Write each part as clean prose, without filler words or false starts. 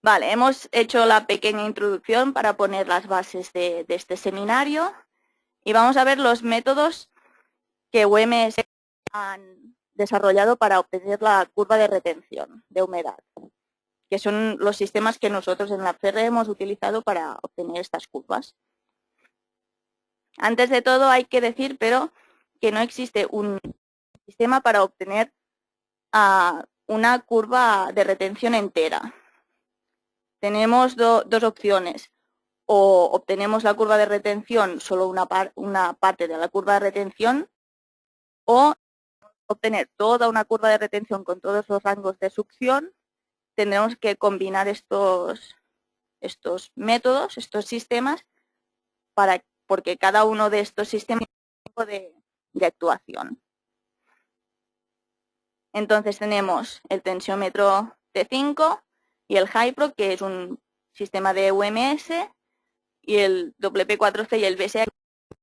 Vale, hemos hecho la pequeña introducción para poner las bases de este seminario y vamos a ver los métodos que UMS han desarrollado para obtener la curva de retención de humedad, que son los sistemas que nosotros en la FER hemos utilizado para obtener estas curvas. Antes de todo hay que decir, pero, que no existe un sistema para obtener una curva de retención entera. Tenemos dos opciones. O obtenemos la curva de retención, solo una parte de la curva de retención, o obtener toda una curva de retención con todos los rangos de succión. Tendremos que combinar estos métodos, estos sistemas, porque cada uno de estos sistemas tiene un tipo de actuación. Entonces tenemos el tensiómetro T5 y el Hypro, que es un sistema de UMS, y el WP4C y el BSA,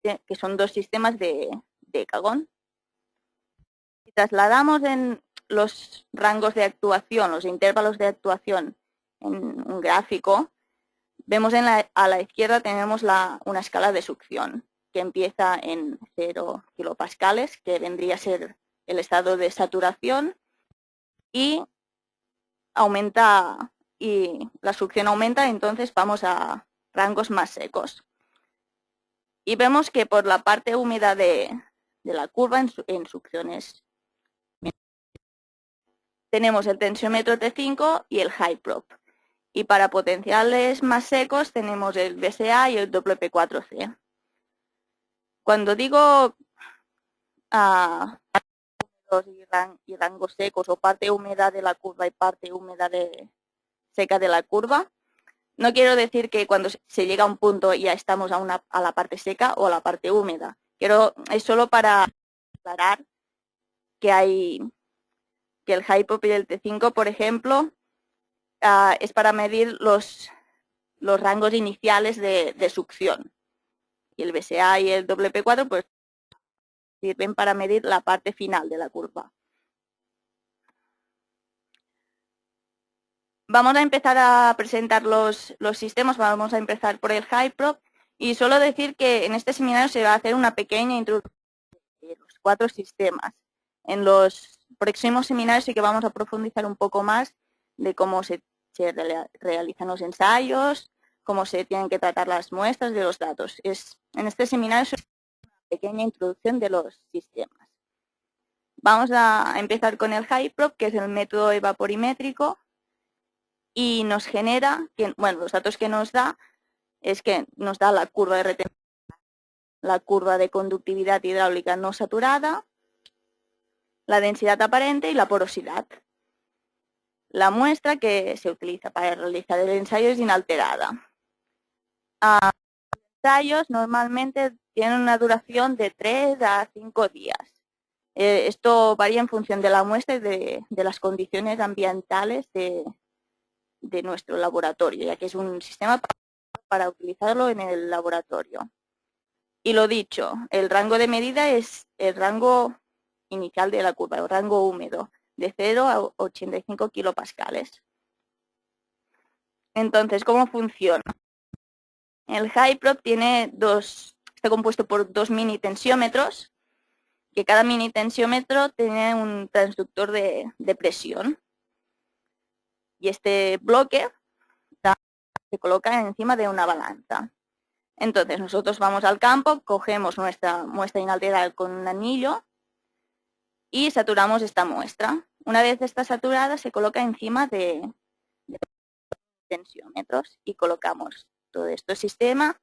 que son dos sistemas de Cagon. Si trasladamos en los rangos de actuación, los intervalos de actuación en un gráfico, vemos a la izquierda tenemos una escala de succión que empieza en 0 kilopascales, que vendría a ser el estado de saturación, y aumenta, y la succión aumenta, entonces vamos a rangos más secos. Y vemos que por la parte húmeda de la curva en succiones tenemos el tensiómetro T5 y el Hyprop. Y para potenciales más secos tenemos el BSA y el WP4C. Cuando digo y rangos secos, o parte húmeda de la curva y parte húmeda seca de la curva, no quiero decir que cuando se llega a un punto ya estamos a la parte seca o a la parte húmeda. Es solo para aclarar que el Hyprop y el T5, por ejemplo, es para medir los rangos iniciales de succión. Y el BSA y el WP4 pues sirven para medir la parte final de la curva. Vamos a empezar a presentar los sistemas. Vamos a empezar por el Hyprop, y solo decir que en este seminario se va a hacer una pequeña introducción de los 4 sistemas. En los próximos seminarios sí que vamos a profundizar un poco más de cómo se realizan los ensayos, cómo se tienen que tratar las muestras de los datos. En este seminario es una pequeña introducción de los sistemas. Vamos a empezar con el Hyprop, que es el método evaporimétrico, y nos genera, los datos que nos da es que nos da la curva de retención, la curva de conductividad hidráulica no saturada, la densidad aparente y la porosidad. La muestra que se utiliza para realizar el ensayo es inalterada. Los ensayos normalmente tienen una duración de 3 a 5 días. Esto varía en función de la muestra y de las condiciones ambientales de nuestro laboratorio, ya que es un sistema para utilizarlo en el laboratorio. Y lo dicho, el rango de medida es el rango inicial de la curva, el rango húmedo, de 0 a 85 kilopascales. Entonces, ¿cómo funciona? El Hyprop está compuesto por 2 mini tensiómetros, que cada mini tensiómetro tiene un transductor de presión. Y este bloque se coloca encima de una balanza. Entonces, nosotros vamos al campo, cogemos nuestra muestra inalterada con un anillo y saturamos esta muestra. Una vez está saturada, se coloca encima de tensiómetros y colocamos todo este sistema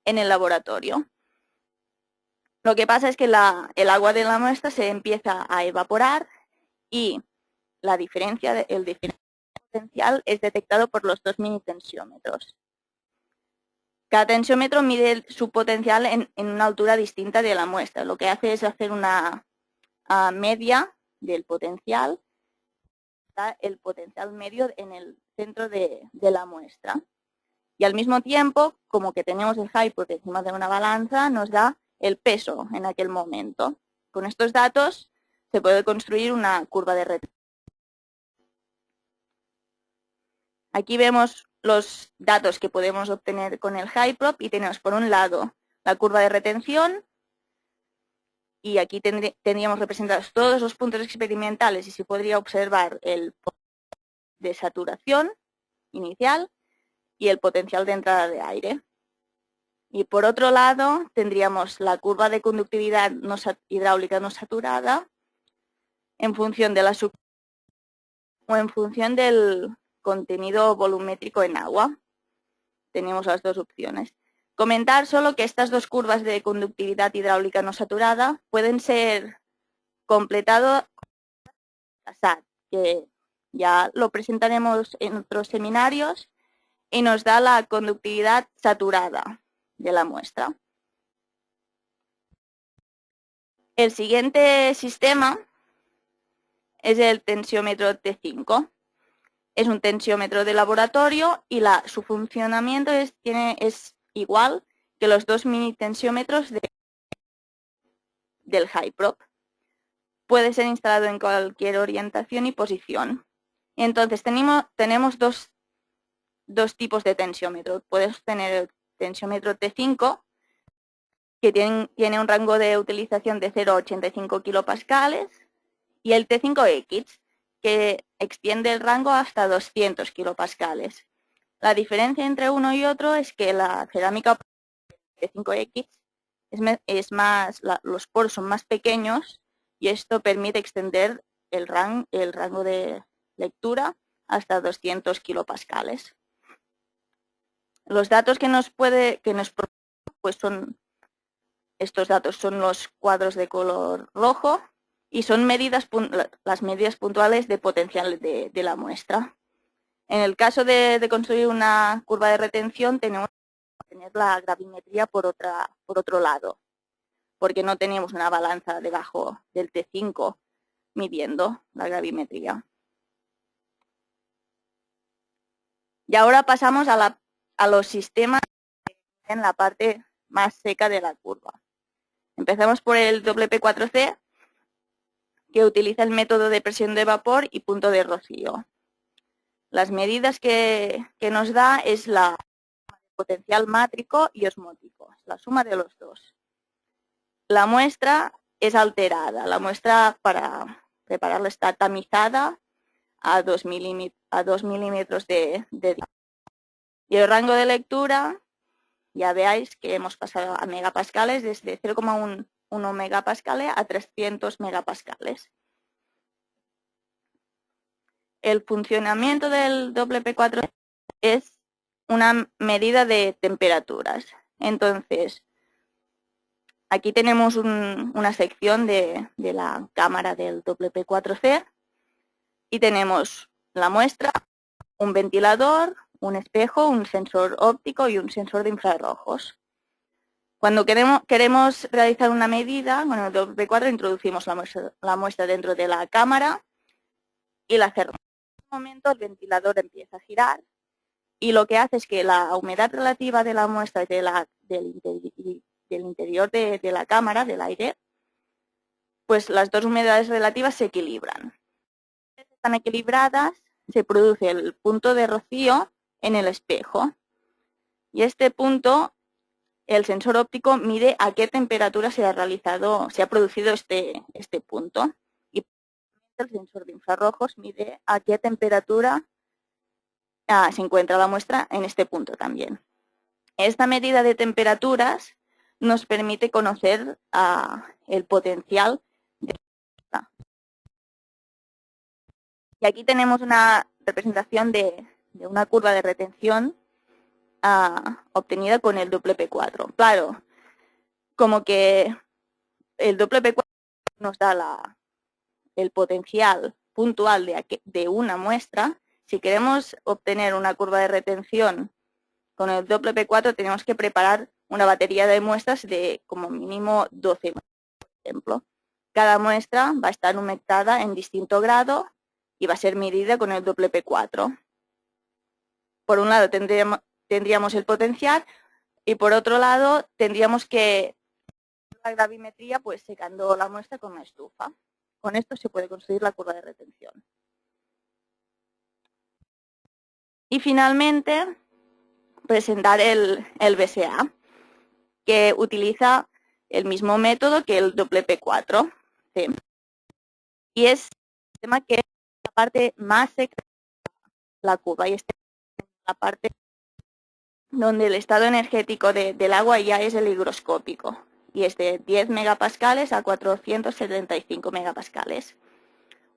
en el laboratorio. Lo que pasa es que el agua de la muestra se empieza a evaporar y el diferencial potencial es detectado por los 2 mini tensiómetros. Cada tensiómetro mide su potencial en una altura distinta de la muestra. Lo que hace es hacer una media del potencial. Está el potencial medio en el centro de la muestra. Y al mismo tiempo, como que tenemos el Hyprop encima de una balanza, nos da el peso en aquel momento. Con estos datos se puede construir una curva de retención. Aquí vemos los datos que podemos obtener con el HyProp y tenemos por un lado la curva de retención y aquí tendríamos representados todos los puntos experimentales y se podría observar el de saturación inicial y el potencial de entrada de aire. Y por otro lado tendríamos la curva de conductividad hidráulica no saturada en función de la o en función del contenido volumétrico en agua. Tenemos las dos opciones. Comentar solo que estas dos curvas de conductividad hidráulica no saturada pueden ser completadas, que ya lo presentaremos en otros seminarios, y nos da la conductividad saturada de la muestra. El siguiente sistema es el tensiómetro T5. Es un tensiómetro de laboratorio y su funcionamiento es igual que los dos mini tensiómetros del HyProp. Puede ser instalado en cualquier orientación y posición. Entonces tenemos dos tipos de tensiómetro. Puedes tener el tensiómetro T5, que tiene un rango de utilización de 0 a 85 kilopascales, y el T5X, que extiende el rango hasta 200 kilopascales. La diferencia entre uno y otro es que la cerámica T5X los poros son más pequeños y esto permite extender el rango de lectura hasta 200 kilopascales. Los datos que nos provee, pues son estos datos, son los cuadros de color rojo y son las medidas puntuales de potencial de la muestra. En el caso de construir una curva de retención tenemos que tener la gravimetría por otro lado, porque no teníamos una balanza debajo del T5 midiendo la gravimetría. Y ahora pasamos a los sistemas en la parte más seca de la curva. Empezamos por el WP4C, que utiliza el método de presión de vapor y punto de rocío. Las medidas que nos da es la potencial mátrico y osmótico, la suma de los dos. La muestra es alterada. La muestra para prepararla está tamizada a 2 milímetros de diámetro. Y el rango de lectura, ya veáis que hemos pasado a megapascales desde 0,1 megapascales a 300 megapascales. El funcionamiento del WP4 es una medida de temperaturas. Entonces, aquí tenemos una sección de la cámara del WP4C y tenemos la muestra, un ventilador, un espejo, un sensor óptico y un sensor de infrarrojos. Cuando queremos realizar una medida, con el WP4 introducimos la muestra dentro de la cámara y la cerramos. En este momento el ventilador empieza a girar y lo que hace es que la humedad relativa de la muestra del interior de la cámara, del aire, pues las dos humedades relativas se equilibran. Si están equilibradas, se produce el punto de rocío en el espejo. Y este punto, el sensor óptico mide a qué temperatura se ha producido este punto. Y el sensor de infrarrojos mide a qué temperatura se encuentra la muestra en este punto también. Esta medida de temperaturas nos permite conocer el potencial de la muestra. Y aquí tenemos una representación de una curva de retención obtenida con el WP4. Claro, como que el WP4 nos da el potencial puntual de una muestra. Si queremos obtener una curva de retención con el WP4, tenemos que preparar una batería de muestras de como mínimo 12, por ejemplo. Cada muestra va a estar humectada en distinto grado y va a ser medida con el WP4. Por un lado tendríamos el potencial y por otro lado tendríamos que la gravimetría pues secando la muestra con una estufa. Con esto se puede construir la curva de retención. Y finalmente, presentar el VSA, que utiliza el mismo método que el WP4. ¿Sí? Y es el sistema que es la parte más secreta de la curva, y esta es la parte donde el estado energético del agua ya es el higroscópico, y es de 10 megapascales a 475 megapascales.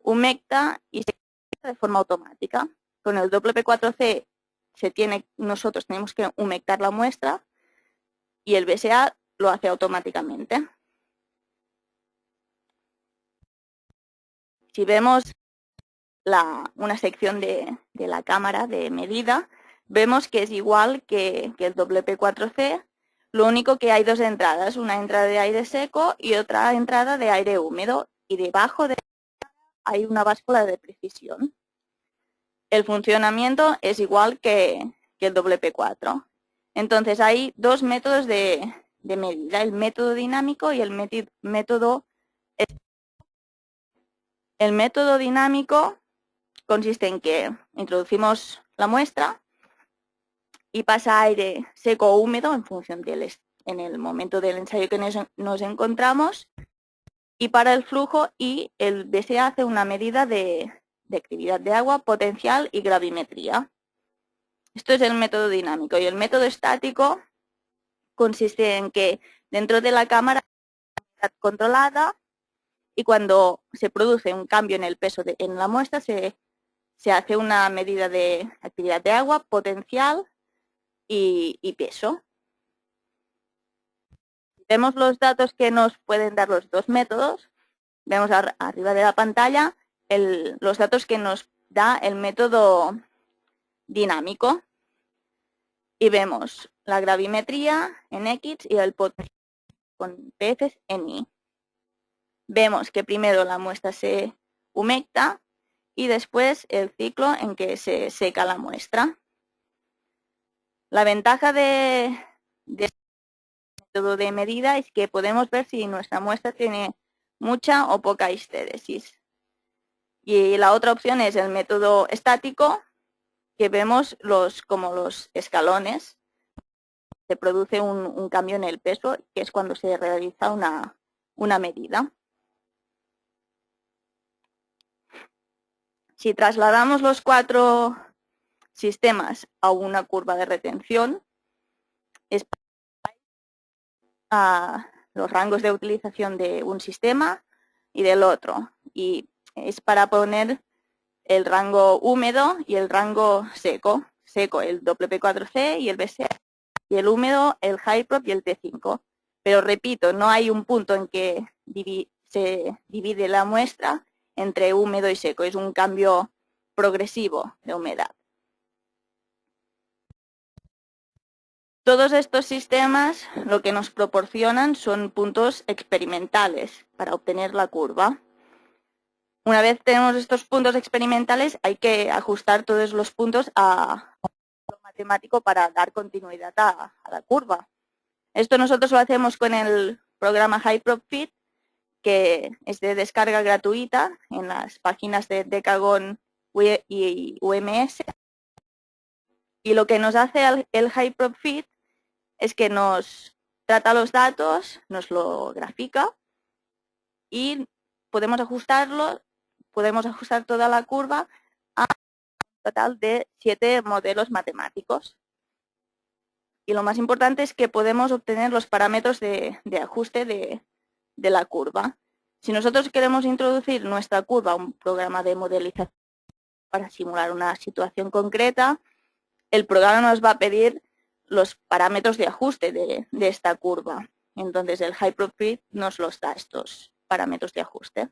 Humecta y se humecta de forma automática. Con el WP4C nosotros tenemos que humectar la muestra y el VSA lo hace automáticamente. Si vemos una sección de la cámara de medida, vemos que es igual que el WP4C, lo único que hay dos entradas, una entrada de aire seco y otra entrada de aire húmedo, y debajo de hay una báscula de precisión. El funcionamiento es igual que el WP4. Entonces hay dos métodos de medida, el método dinámico y el método. El método dinámico consiste en que introducimos la muestra y pasa aire seco o húmedo en función en el momento del ensayo que nos encontramos, y para el flujo, y el VSA hace una medida de actividad de agua, potencial y gravimetría. Esto es el método dinámico. Y el método estático consiste en que dentro de la cámara hay controlada, y cuando se produce un cambio en el peso en la muestra se hace una medida de actividad de agua, potencial y peso. Vemos los datos que nos pueden dar los dos métodos. Vemos arriba de la pantalla los datos que nos da el método dinámico. Y vemos la gravimetría en X y el potencial con PFs en Y. Vemos que primero la muestra se humecta y después el ciclo en que se seca la muestra. La ventaja de este método de medida es que podemos ver si nuestra muestra tiene mucha o poca histéresis. Y la otra opción es el método estático, que vemos como los escalones. Se produce un cambio en el peso, que es cuando se realiza una medida. Si trasladamos los 4 sistemas a una curva de retención, es a los rangos de utilización de un sistema y del otro. Y es para poner el rango húmedo y el rango seco. Seco el WP4C y el VSA, y el húmedo el HyProp y el T5. Pero repito, no hay un punto en que se divide la muestra entre húmedo y seco. Es un cambio progresivo de humedad. Todos estos sistemas lo que nos proporcionan son puntos experimentales para obtener la curva. Una vez tenemos estos puntos experimentales, hay que ajustar todos los puntos a lo matemático para dar continuidad a la curva. Esto nosotros lo hacemos con el programa HyProp-Fit, que es de descarga gratuita en las páginas de Decagon y UMS. Y lo que nos hace el HyProp-Fit es que nos trata los datos, nos lo grafica y podemos ajustar toda la curva a un total de 7 modelos matemáticos. Y lo más importante es que podemos obtener los parámetros de ajuste de la curva. Si nosotros queremos introducir nuestra curva a un programa de modelización para simular una situación concreta, el programa nos va a pedir los parámetros de ajuste de esta curva. Entonces el HyProp-Fit nos los da, estos parámetros de ajuste.